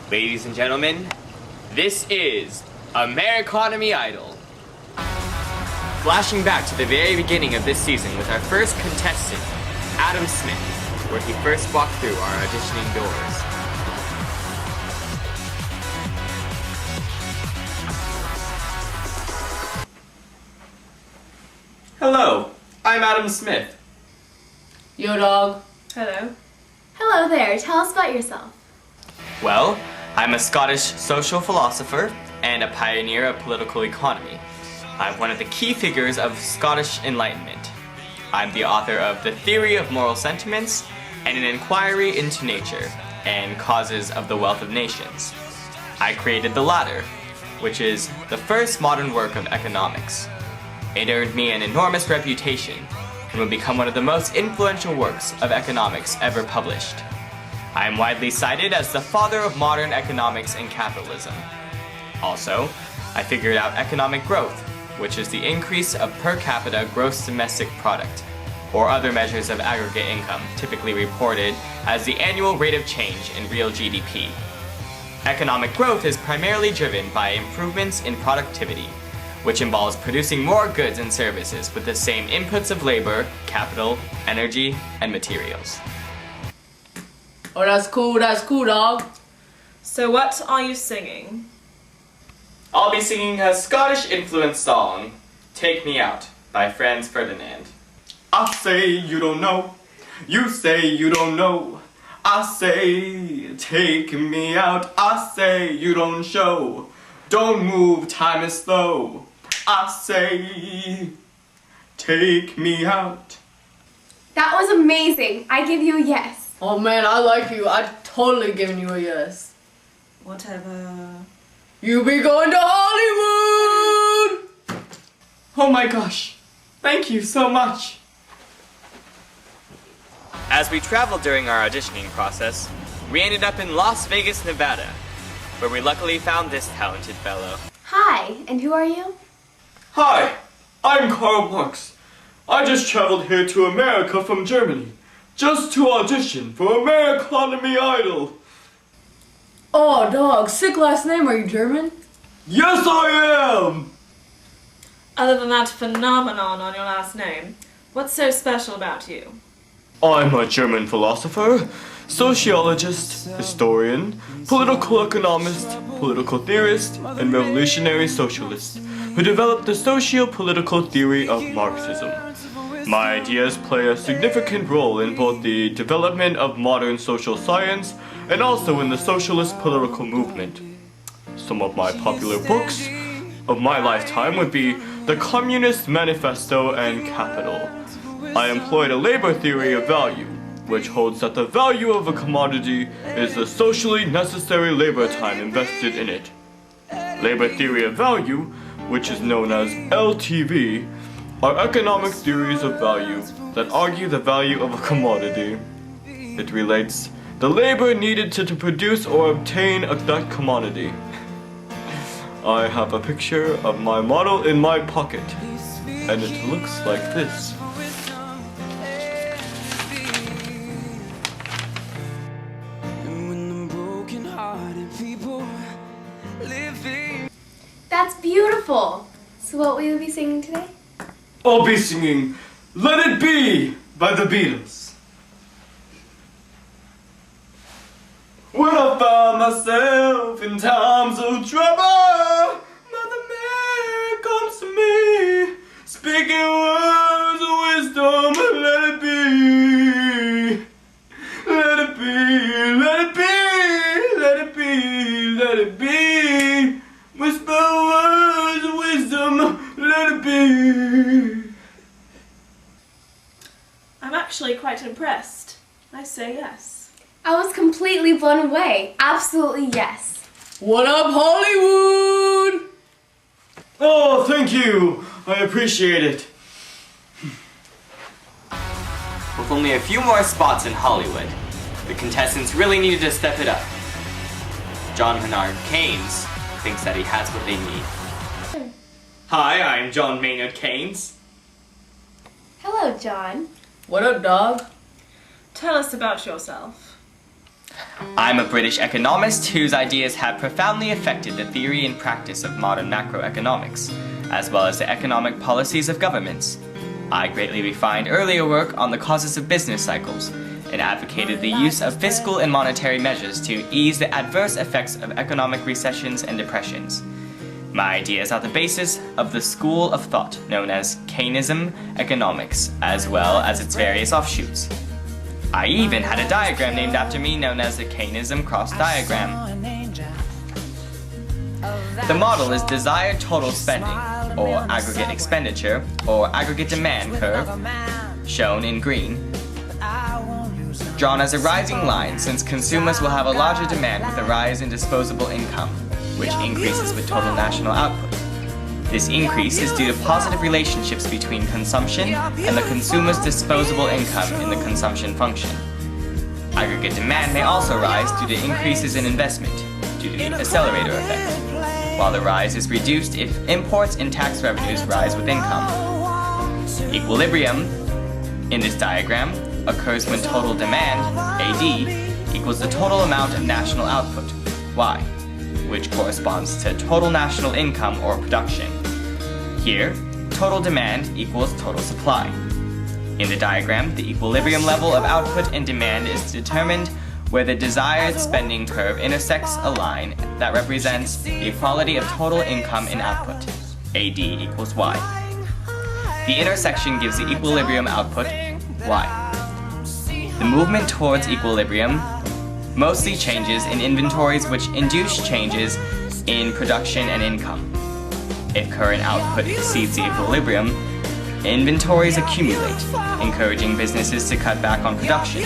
Ladies and gentlemen, this is Amereconomy Idol. Flashing back to the very beginning of this season with our first contestant, Adam Smith, where he first walked through our auditioning doors. Hello, I'm Adam Smith. Yo, dog. Hello. Hello there, tell us about yourself. Well, I'm a Scottish social philosopher and a pioneer of political economy. I'm one of the key figures of Scottish Enlightenment. I'm the author of The Theory of Moral Sentiments and An Inquiry into Nature and Causes of the Wealth of Nations. I created the latter, which is the first modern work of economics. It earned me an enormous reputation and will become one of the most influential works of economics ever published. I am widely cited as the father of modern economics and capitalism. Also, I figured out economic growth, which is the increase of per capita gross domestic product, or other measures of aggregate income, typically reported as the annual rate of change in real GDP. Economic growth is primarily driven by improvements in productivity, which involves producing more goods and services with the same inputs of labor, capital, energy, and materials. Oh, that's cool, dog. So what are you singing? I'll be singing a Scottish-influenced song, Take Me Out, by Franz Ferdinand. I say you don't know, you say you don't know. I say, take me out, I say you don't show. Don't move, time is slow. I say, take me out. That was amazing. I give you a yes. Oh man, I like you. I'd totally given you a yes. Whatever. You be going to Hollywood! Oh my gosh, thank you so much. As we traveled during our auditioning process, we ended up in Las Vegas, Nevada, where we luckily found this talented fellow. Hi, and who are you? Hi, I'm Karl Marx. I just traveled here to America from Germany, just to audition for Amereconomy Idol. Oh, dog, sick last name. Are you German? Yes, I am! Other than that phenomenon on your last name, what's so special about you? I'm a German philosopher, sociologist, historian, political economist, political theorist, and revolutionary socialist who developed the socio-political theory of Marxism. My ideas play a significant role in both the development of modern social science and also in the socialist political movement. Some of my popular books of my lifetime would be The Communist Manifesto and Capital. I employed a labor theory of value, which holds that the value of a commodity is the socially necessary labor time invested in it. Labor theory of value, which is known as LTV, are economic theories of value that argue the value of a commodity. It relates the labor needed to produce or obtain that commodity. I have a picture of my model in my pocket, and it looks like this. That's beautiful. So what will you be singing today? I'll be singing Let It Be by the Beatles. When I found myself in times of trouble, Mother Mary comes to me, speaking words of wisdom. Let it be, let it be, let it be, let it be, let it be. Whisper words of wisdom, let it be. I'm actually quite impressed. I say yes. I was completely blown away. Absolutely yes. What up, Hollywood? Oh, thank you. I appreciate it. With only a few more spots in Hollywood, the contestants really needed to step it up. John Maynard Keynes thinks that he has what they need. Hi, I'm John Maynard Keynes. Hello, John. What up, dog? Tell us about yourself. I'm a British economist whose ideas have profoundly affected the theory and practice of modern macroeconomics, as well as the economic policies of governments. I greatly refined earlier work on the causes of business cycles, and advocated the use of fiscal and monetary measures to ease the adverse effects of economic recessions and depressions. My ideas are the basis of the school of thought known as Keynesism economics, as well as its various offshoots. I even had a diagram named after me known as the Keynesism cross diagram. The model is desired total spending, or aggregate expenditure, or aggregate demand curve, shown in green, drawn as a rising line since consumers will have a larger demand with a rise in disposable income, which increases with total national output. This increase is due to positive relationships between consumption and the consumer's disposable income in the consumption function. Aggregate demand may also rise due to increases in investment, due to the accelerator effect, while the rise is reduced if imports and tax revenues rise with income. Equilibrium, in this diagram, occurs when total demand, AD, equals the total amount of national output, Y, which corresponds to total national income or production. Here, total demand equals total supply. In the diagram, the equilibrium level of output and demand is determined where the desired spending curve intersects a line that represents the equality of total income and output, AD equals Y. The intersection gives the equilibrium output, Y. The movement towards equilibrium mostly changes in inventories which induce changes in production and income. If current output exceeds the equilibrium, inventories accumulate, encouraging businesses to cut back on production,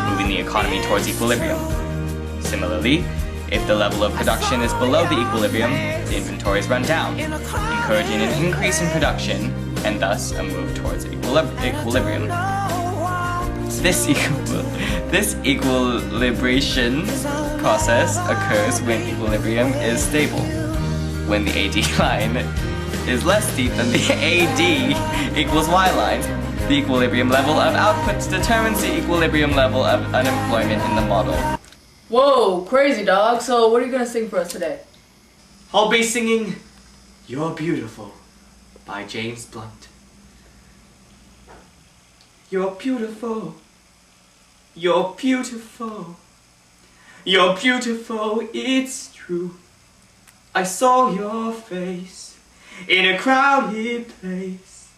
moving the economy towards equilibrium. Similarly, if the level of production is below the equilibrium, the inventories run down, encouraging an increase in production and thus a move towards equilibrium. This equilibration process occurs when equilibrium is stable. When the AD line is less steep than the AD equals Y line, the equilibrium level of output determines the equilibrium level of unemployment in the model. Whoa, crazy dog. So what are you gonna sing for us today? I'll be singing You're Beautiful by James Blunt. You're beautiful. You're beautiful. You're beautiful, it's true. I saw your face in a crowded place,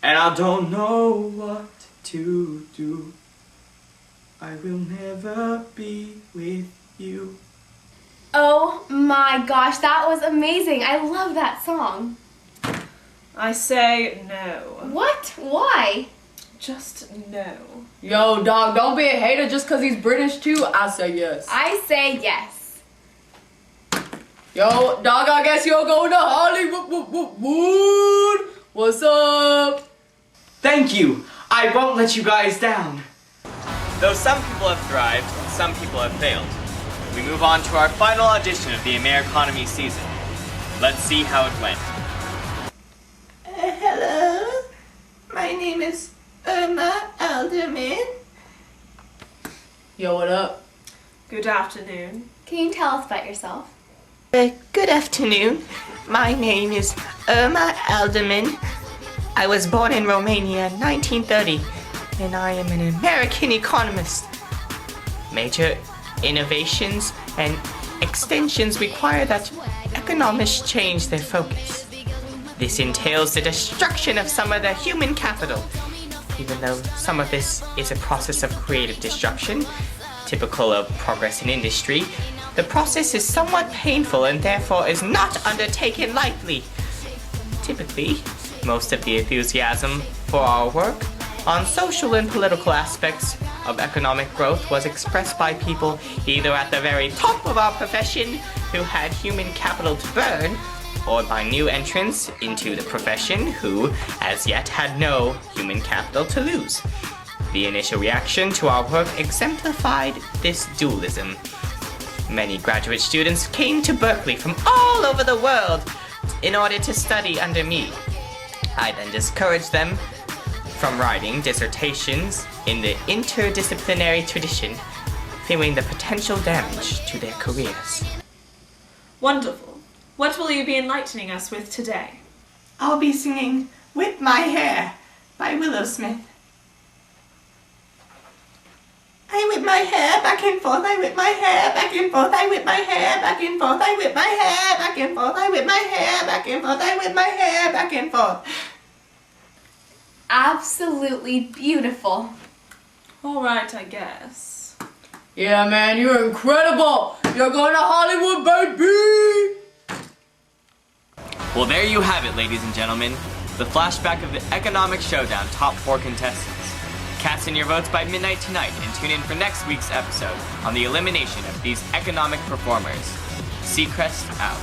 and I don't know what to do. I will never be with you. Oh my gosh, that was amazing. I love that song. I say no. What? Why? Just no. Yo, dog, don't be a hater just cause he's British too. I say yes. I say yes. Yo, dog, I guess you're going to Hollywood. What's up? Thank you. I won't let you guys down. Though some people have thrived, some people have failed. We move on to our final audition of the Amereconomy season. Let's see how it went. Hello, my name is Irma Alderman. Yo, what up? Good afternoon. Can you tell us about yourself? Good afternoon. My name is Irma Alderman. I was born in Romania in 1930, and I am an American economist. Major innovations and extensions require that economists change their focus. This entails the destruction of some of the human capital. Even though some of this is a process of creative destruction, typical of progress in industry, the process is somewhat painful and therefore is not undertaken lightly. Typically, most of the enthusiasm for our work on social and political aspects of economic growth was expressed by people either at the very top of our profession who had human capital to burn, or by new entrants into the profession who, as yet, had no human capital to lose. The initial reaction to our work exemplified this dualism. Many graduate students came to Berkeley from all over the world in order to study under me. I then discouraged them from writing dissertations in the interdisciplinary tradition, fearing the potential damage to their careers. Wonderful. What will you be enlightening us with today? I'll be singing Whip My Hair by Willow Smith. I whip my hair back and forth, I whip my hair back and forth, I whip my hair back and forth, I whip my hair back and forth, I whip my hair back and forth, I whip my hair back and forth. Absolutely beautiful. Alright, I guess. Yeah, man, you're incredible. You're going to Hollywood, baby. Well, there you have it, ladies and gentlemen. The flashback of the Economic Showdown top 4 contestants. Cast in your votes by midnight tonight and tune in for next week's episode on the elimination of these economic performers. Seacrest out.